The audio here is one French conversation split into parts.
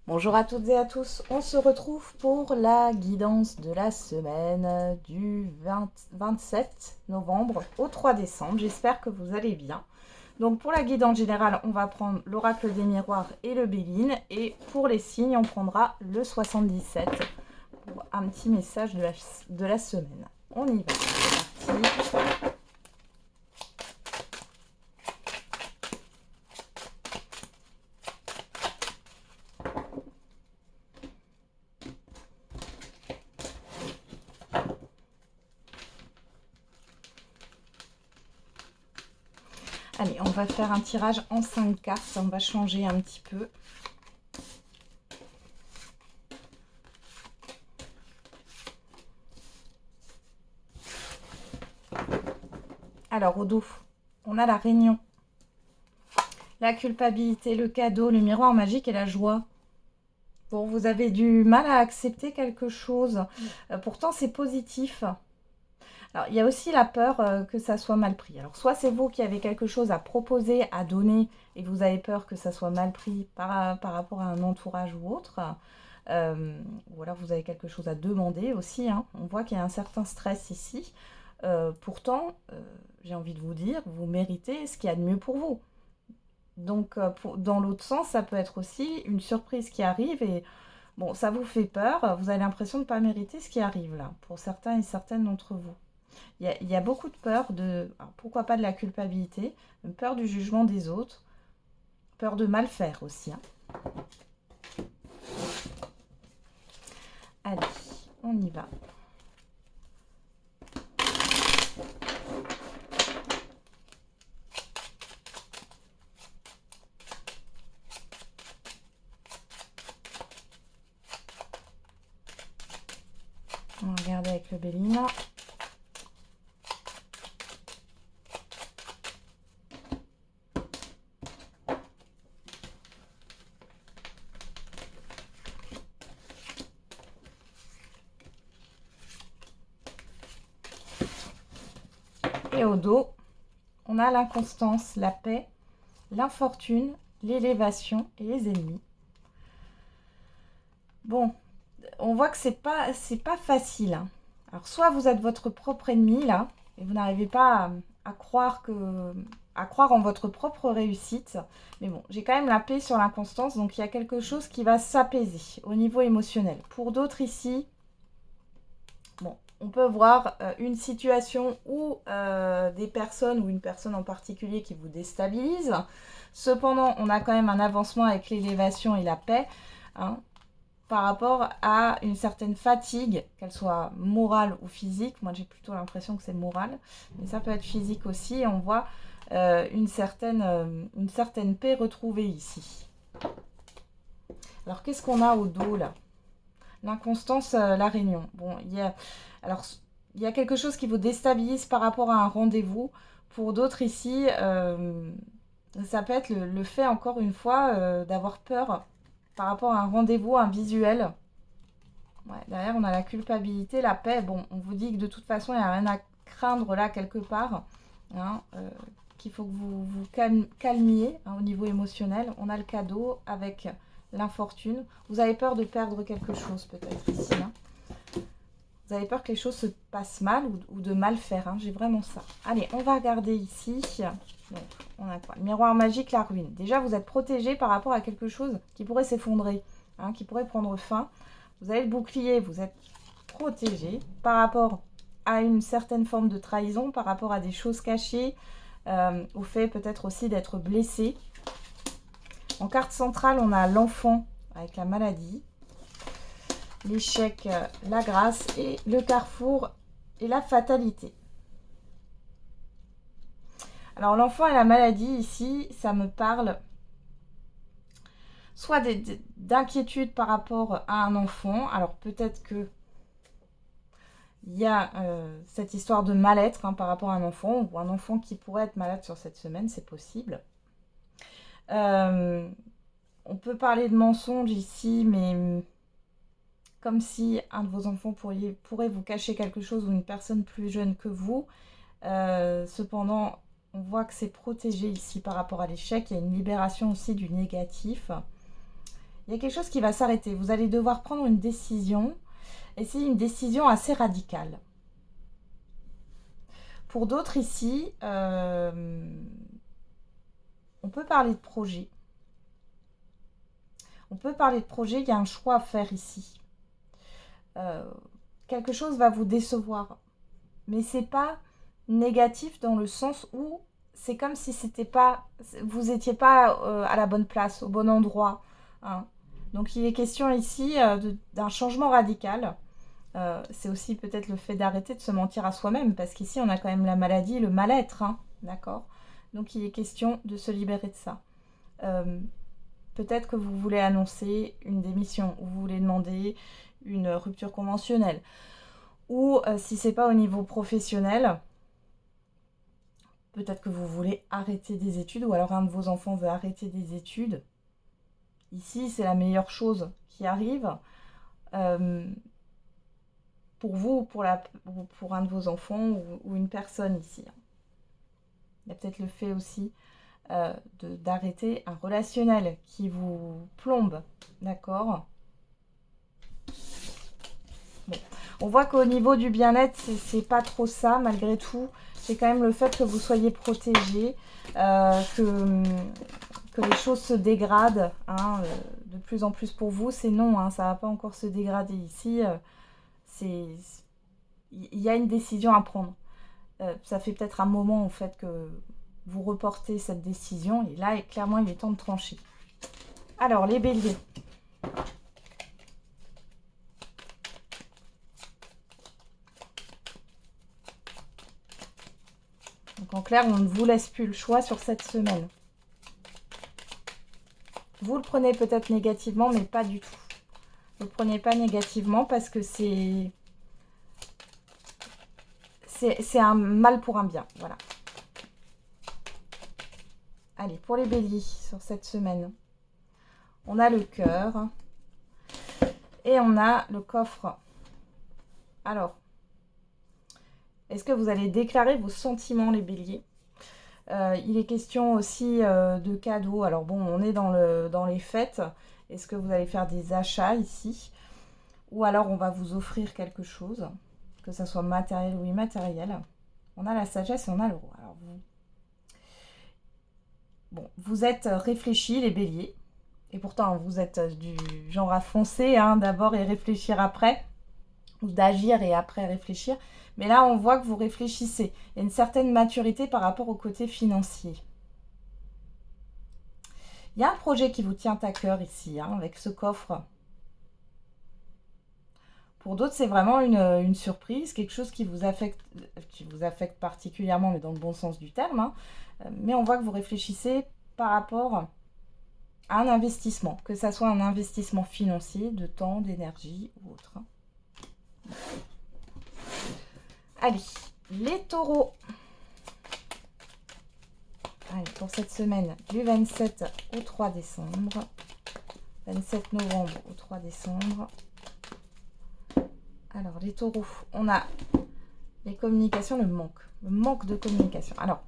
Bonjour à toutes et à tous, on se retrouve pour la guidance de la semaine du 27 novembre au 3 décembre. J'espère que vous allez bien. Donc pour la guidance générale, on va prendre l'oracle des miroirs et le Béline. Et pour les signes, on prendra le 77 pour un petit message de la semaine. On y va, c'est parti. Allez, on va faire un tirage en 5 cartes, on va changer un petit peu. Alors, au dos, on a la réunion, la culpabilité, le cadeau, le miroir magique et la joie. Bon, vous avez du mal à accepter quelque chose. Pourtant, c'est positif. Alors, il y a aussi la peur que ça soit mal pris. Alors, soit c'est vous qui avez quelque chose à proposer, à donner, et vous avez peur que ça soit mal pris par rapport à un entourage ou autre. Ou alors, vous avez quelque chose à demander aussi, hein. On voit qu'il y a un certain stress ici. Pourtant, j'ai envie de vous dire, vous méritez ce qu'il y a de mieux pour vous. Donc, dans l'autre sens, ça peut être aussi une surprise qui arrive et bon, ça vous fait peur, vous avez l'impression de ne pas mériter ce qui arrive là, pour certains et certaines d'entre vous. Il y a beaucoup de peur de, alors, pourquoi pas de la culpabilité, peur du jugement des autres, peur de mal faire aussi, hein. Allez, on y va. On va regarder avec le Béline. Et au dos, on a l'inconstance, la paix, l'infortune, l'élévation et les ennemis. Bon, on voit que c'est pas facile, hein. Alors, soit vous êtes votre propre ennemi, là, et vous n'arrivez pas à croire en votre propre réussite. Mais bon, j'ai quand même la paix sur l'inconstance, donc il y a quelque chose qui va s'apaiser au niveau émotionnel. Pour d'autres ici, bon, on peut voir une situation où des personnes ou une personne en particulier qui vous déstabilise. Cependant, on a quand même un avancement avec l'élévation et la paix, hein, par rapport à une certaine fatigue, qu'elle soit morale ou physique. Moi, j'ai plutôt l'impression que c'est morale, mais ça peut être physique aussi. Et on voit une certaine paix retrouvée ici. Alors, qu'est-ce qu'on a au dos, là? L'inconstance, la réunion. Bon, alors, il y a quelque chose qui vous déstabilise par rapport à un rendez-vous. Pour d'autres ici, ça peut être le fait, encore une fois, d'avoir peur par rapport à un rendez-vous, un visuel. Ouais, derrière, on a la culpabilité, la paix. Bon, on vous dit que de toute façon, il n'y a rien à craindre là, quelque part, hein, qu'il faut que vous vous calmiez, hein, au niveau émotionnel. On a le cadeau avec l'infortune. Vous avez peur de perdre quelque chose, peut-être, ici, hein. Vous avez peur que les choses se passent mal ou de mal faire, hein. J'ai vraiment ça. Allez, on va regarder ici. Donc, on a quoi? Le miroir magique, la ruine. Déjà, vous êtes protégé par rapport à quelque chose qui pourrait s'effondrer, hein, qui pourrait prendre fin. Vous avez le bouclier, vous êtes protégé par rapport à une certaine forme de trahison, par rapport à des choses cachées, au fait peut-être aussi d'être blessé. En carte centrale, on a l'enfant avec la maladie, l'échec, la grâce et le carrefour et la fatalité. Alors l'enfant et la maladie ici, ça me parle soit d'inquiétude par rapport à un enfant. Alors peut-être que il y a cette histoire de mal-être, hein, par rapport à un enfant, ou un enfant qui pourrait être malade sur cette semaine, c'est possible. On peut parler de mensonge ici, mais comme si un de vos enfants pourrait vous cacher quelque chose ou une personne plus jeune que vous. Cependant, on voit que c'est protégé ici par rapport à l'échec. Il y a une libération aussi du négatif. Il y a quelque chose qui va s'arrêter. Vous allez devoir prendre une décision. Et c'est une décision assez radicale. Pour d'autres ici, on peut parler de projet. On peut parler de projet, il y a un choix à faire ici. Quelque chose va vous décevoir. Mais c'est pas négatif dans le sens où c'est comme si c'était pas, vous n'étiez pas à la bonne place, au bon endroit. Hein. Donc il est question ici d'un changement radical. C'est aussi peut-être le fait d'arrêter de se mentir à soi-même, parce qu'ici on a quand même la maladie, le mal-être, hein, d'accord? Donc il est question de se libérer de ça. Peut-être que vous voulez annoncer une démission, ou vous voulez demander une rupture conventionnelle, ou si c'est pas au niveau professionnel, peut-être que vous voulez arrêter des études, ou alors un de vos enfants veut arrêter des études. Ici, c'est la meilleure chose qui arrive. Pour vous, pour un de vos enfants ou une personne ici. Il y a peut-être le fait aussi d'arrêter un relationnel qui vous plombe, d'accord? Bon. On voit qu'au niveau du bien-être, c'est pas trop ça, malgré tout. C'est quand même le fait que vous soyez protégé, que les choses se dégradent hein, de plus en plus pour vous. C'est non, hein, ça va pas encore se dégrader ici. Il y a une décision à prendre. Ça fait peut-être un moment en fait que vous reportez cette décision et là clairement il est temps de trancher. Alors les béliers. Donc en clair on ne vous laisse plus le choix sur cette semaine. Vous le prenez peut-être négativement mais pas du tout. Vous ne le prenez pas négativement parce que c'est un mal pour un bien. Voilà. Allez, pour les béliers sur cette semaine, on a le cœur et on a le coffre. Alors, est-ce que vous allez déclarer vos sentiments, les béliers? Il est question aussi de cadeaux. Alors bon, on est dans les fêtes. Est-ce que vous allez faire des achats ici? Ou alors on va vous offrir quelque chose, que ça soit matériel ou immatériel. On a la sagesse et on a le roi. Alors vous êtes réfléchis, les béliers. Et pourtant, vous êtes du genre à foncer, hein, d'abord et réfléchir après. Ou d'agir et après réfléchir. Mais là, on voit que vous réfléchissez. Il y a une certaine maturité par rapport au côté financier. Il y a un projet qui vous tient à cœur ici, hein, avec ce coffre. Pour d'autres, c'est vraiment une surprise, quelque chose qui vous affecte particulièrement, mais dans le bon sens du terme. Hein. Mais on voit que vous réfléchissez par rapport à un investissement, que ça soit un investissement financier, de temps, d'énergie ou autre. Allez, les taureaux. Allez, pour cette semaine, du 27 au 3 décembre. 27 novembre au 3 décembre. Alors, les taureaux, on a les communications, le manque de communication. Alors,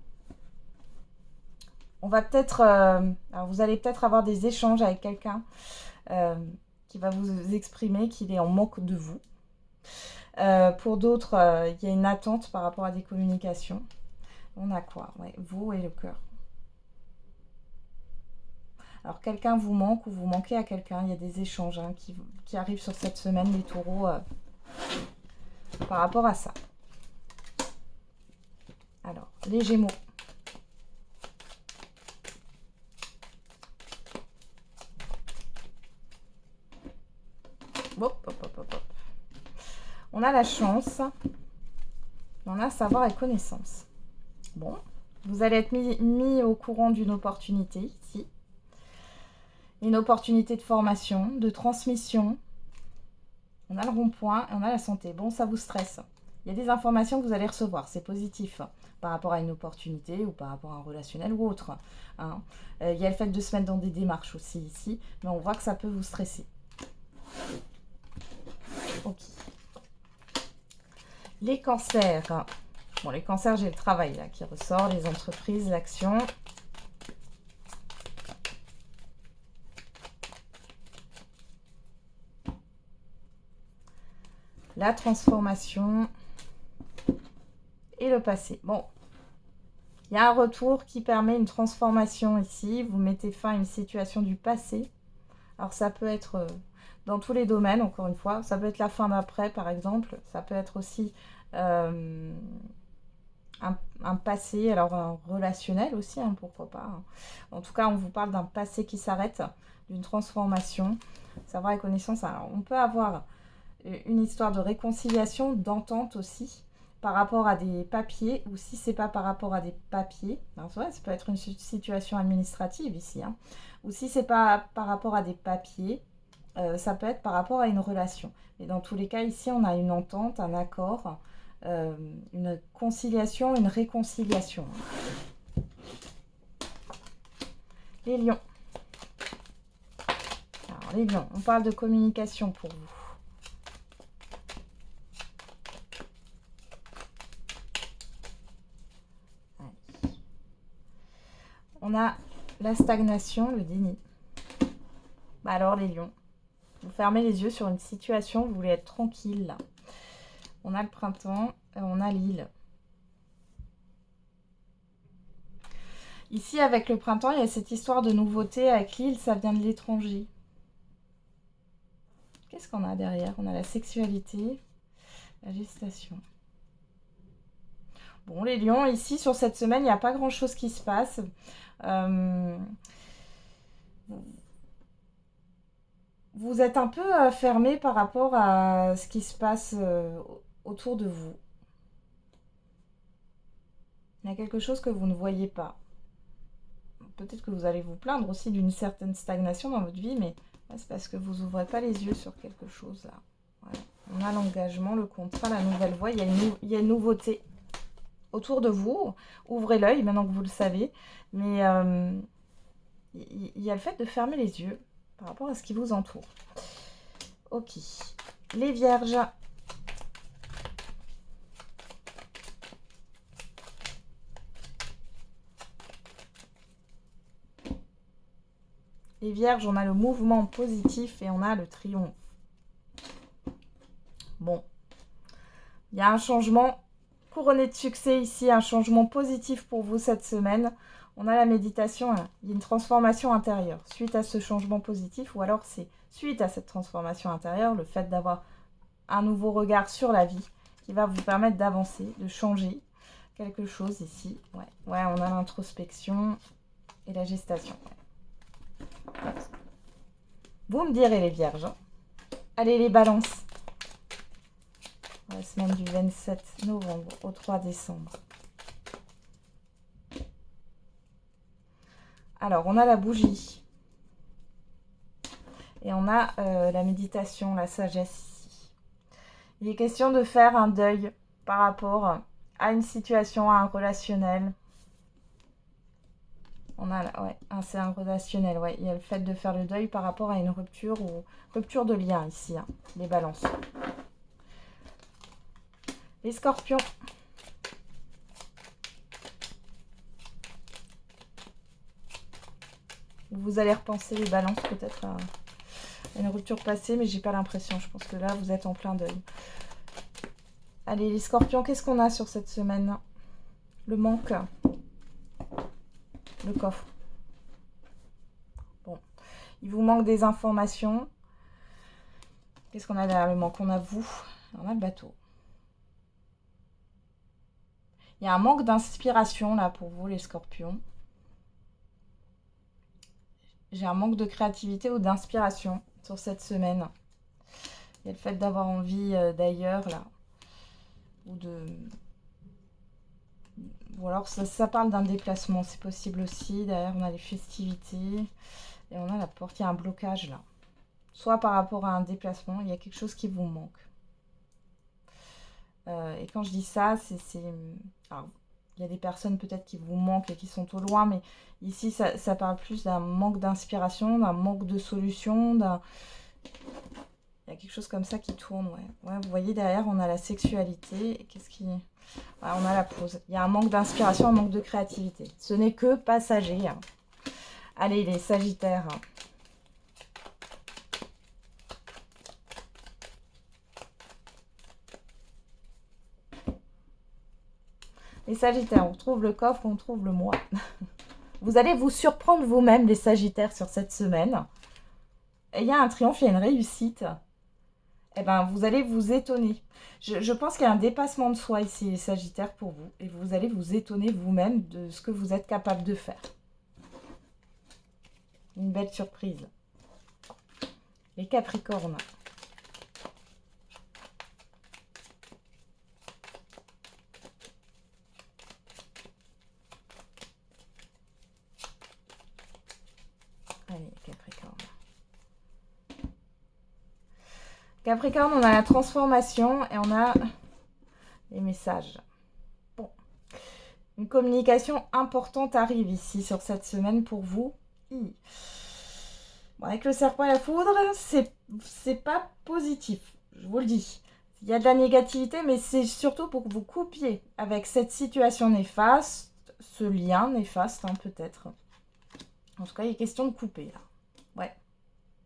on va peut-être, alors vous allez peut-être avoir des échanges avec quelqu'un qui va vous exprimer qu'il est en manque de vous. Pour d'autres, il y a une attente par rapport à des communications. On a quoi? Ouais, vous et le cœur. Alors, quelqu'un vous manque ou vous manquez à quelqu'un. Il y a des échanges hein, qui arrivent sur cette semaine, les taureaux, par rapport à ça. Alors, les gémeaux. Hop, hop, hop, hop, hop. On a la chance. On a savoir et connaissance. Bon, vous allez être mis au courant d'une opportunité ici. Une opportunité de formation, de transmission. On a le rond-point et on a la santé. Bon, ça vous stresse. Il y a des informations que vous allez recevoir. C'est positif par rapport à une opportunité ou par rapport à un relationnel ou autre. Hein. Il y a le fait de se mettre dans des démarches aussi ici. Mais on voit que ça peut vous stresser. Ok. Les cancers. Bon, les cancers, j'ai le travail là qui ressort. Les entreprises, l'action. la transformation et le passé. Bon, il y a un retour qui permet une transformation ici. Vous mettez fin à une situation du passé. Alors ça peut être dans tous les domaines, encore une fois. Ça peut être la fin d'après, par exemple. Ça peut être aussi un passé, alors un relationnel aussi, hein, pourquoi pas. Hein. En tout cas, on vous parle d'un passé qui s'arrête, d'une transformation. Savoir et connaissance, alors on peut avoir une histoire de réconciliation, d'entente aussi, par rapport à des papiers, ou si c'est pas par rapport à des papiers, alors, ça peut être une situation administrative ici, hein, ou si c'est pas par rapport à des papiers, ça peut être par rapport à une relation. Mais dans tous les cas, ici, on a une entente, un accord, une conciliation, une réconciliation. Les lions. Alors, les lions, on parle de communication pour vous. Allez. On a la stagnation, le déni. Bah alors, les lions, vous fermez les yeux sur une situation, vous voulez être tranquille, là. On a le printemps, on a l'île. Ici, avec le printemps, il y a cette histoire de nouveauté. Avec l'île, ça vient de l'étranger. Qu'est-ce qu'on a derrière? On a la sexualité, la gestation. Bon, les lions, ici, sur cette semaine, il n'y a pas grand-chose qui se passe. Vous êtes un peu fermé par rapport à ce qui se passe autour de vous. Il y a quelque chose que vous ne voyez pas. Peut-être que vous allez vous plaindre aussi d'une certaine stagnation dans votre vie, mais c'est parce que vous n'ouvrez pas les yeux sur quelque chose là. Voilà. On a l'engagement, le contrat, la nouvelle voie. Il y a une nouveauté autour de vous. Ouvrez l'œil maintenant que vous le savez. Mais il y a le fait de fermer les yeux par rapport à ce qui vous entoure. Ok. Les vierges. Les vierges, on a le mouvement positif et on a le triomphe. Bon. Il y a un changement couronné de succès ici, un changement positif pour vous cette semaine. On a la méditation, hein. Il y a une transformation intérieure suite à ce changement positif, ou alors c'est suite à cette transformation intérieure, le fait d'avoir un nouveau regard sur la vie qui va vous permettre d'avancer, de changer quelque chose ici. Ouais, on a l'introspection et la gestation. Ouais. Vous me direz les vierges. Hein. Allez les balances. La semaine du 27 novembre au 3 décembre. Alors, on a la bougie. Et on a la méditation, la sagesse ici. Il est question de faire un deuil par rapport à une situation, à un relationnel. On a là, ouais, c'est un relationnel, ouais. Il y a le fait de faire le deuil par rapport à une rupture ou rupture de lien ici, hein, les balances. Les scorpions. Vous allez repenser les balances peut-être à une rupture passée, mais j'ai pas l'impression. Je pense que là, vous êtes en plein deuil. Allez, les scorpions, qu'est-ce qu'on a sur cette semaine? Le manque. Le coffre. Bon. Il vous manque des informations. Qu'est-ce qu'on a derrière le manque? On a vous. On a le bateau. Il y a un manque d'inspiration là pour vous, les scorpions. J'ai un manque de créativité ou d'inspiration sur cette semaine. Il y a le fait d'avoir envie d'ailleurs là. Ou alors ça parle d'un déplacement, c'est possible aussi. Derrière, on a les festivités. Et on a la porte, il y a un blocage là. Soit par rapport à un déplacement, il y a quelque chose qui vous manque. Et quand je dis ça, alors, il y a des personnes peut-être qui vous manquent et qui sont au loin, mais ici, ça parle plus d'un manque d'inspiration, d'un manque de solution, il y a quelque chose comme ça qui tourne, ouais. Vous voyez, derrière, on a la sexualité. Qu'est-ce qui... Ouais, on a la pause. Il y a un manque d'inspiration, un manque de créativité. Ce n'est que passager. Hein. Allez, les sagittaires. Les Sagittaires, on trouve le coffre, on trouve le mois. Vous allez vous surprendre vous-même, les Sagittaires, sur cette semaine. Et il y a un triomphe, il y a une réussite. Eh ben, vous allez vous étonner. Je pense qu'il y a un dépassement de soi ici, les Sagittaires, pour vous. Et vous allez vous étonner vous-même de ce que vous êtes capable de faire. Une belle surprise. Les Capricornes. Allez, Capricorne. Capricorne, on a la transformation et on a les messages. Bon. Une communication importante arrive ici sur cette semaine pour vous. Bon, avec le serpent et la foudre, c'est pas positif, je vous le dis. Il y a de la négativité, mais c'est surtout pour que vous coupiez avec cette situation néfaste, ce lien néfaste, hein, peut-être. En tout cas, il est question de couper, là. Ouais.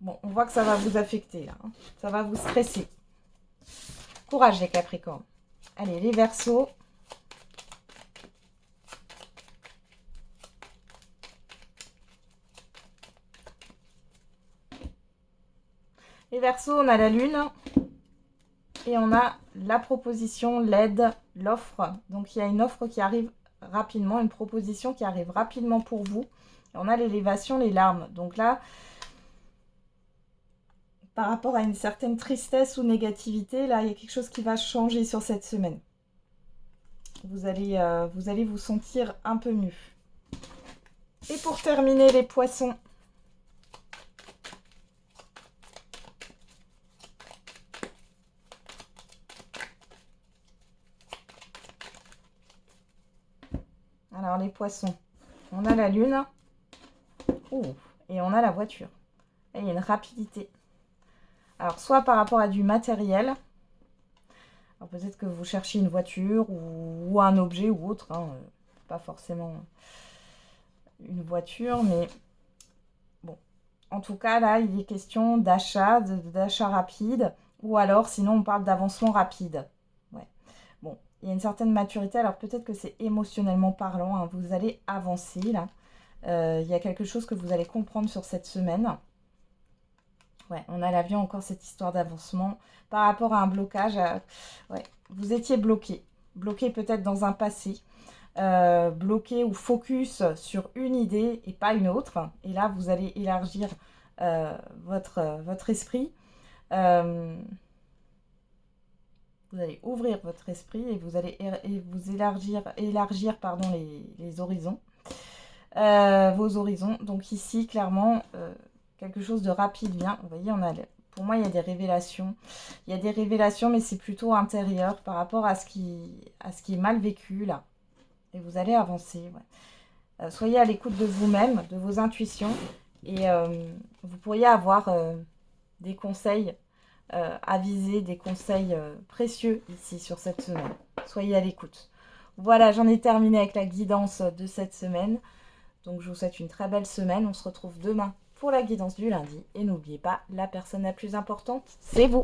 Bon, on voit que ça va vous affecter, là. Hein. Ça va vous stresser. Courage, les Capricornes. Allez, les Verseaux. Les Verseaux, on a la Lune. Et on a la proposition, l'aide, l'offre. Donc, il y a une offre qui arrive rapidement, une proposition qui arrive rapidement pour vous. Et on a l'élévation, les larmes. Donc là, par rapport à une certaine tristesse ou négativité, là, il y a quelque chose qui va changer sur cette semaine. Vous allez vous sentir un peu mieux. Et pour terminer, les Poissons. Alors, les Poissons, on a la Lune. Et on a la voiture. Et il y a une rapidité. Alors, soit par rapport à du matériel. Alors, peut-être que vous cherchez une voiture ou un objet ou autre. Hein, pas forcément une voiture, mais bon. En tout cas, là, il est question d'achat, d'achat rapide. Ou alors, sinon, on parle d'avancement rapide. Ouais. Bon, il y a une certaine maturité. Alors, peut-être que c'est émotionnellement parlant. Hein, vous allez avancer, là. Il y a quelque chose que vous allez comprendre sur cette semaine. Ouais, on a l'avion, encore cette histoire d'avancement. Par rapport à un blocage, ouais, vous étiez bloqué. Bloqué peut-être dans un passé. Bloqué ou focus sur une idée et pas une autre. Et là, vous allez élargir votre esprit. Vous allez ouvrir votre esprit et vous allez vous élargir pardon, les horizons. Vos horizons. Donc ici, clairement, quelque chose de rapide vient. Vous voyez, pour moi, il y a des révélations. Il y a des révélations, mais c'est plutôt intérieur par rapport à ce qui est mal vécu, là. Et vous allez avancer. Ouais. Soyez à l'écoute de vous-même, de vos intuitions. Et vous pourriez avoir des conseils avisés, des conseils précieux ici sur cette semaine. Soyez à l'écoute. Voilà, j'en ai terminé avec la guidance de cette semaine. Donc, je vous souhaite une très belle semaine. On se retrouve demain pour la guidance du lundi. Et n'oubliez pas, la personne la plus importante, c'est vous.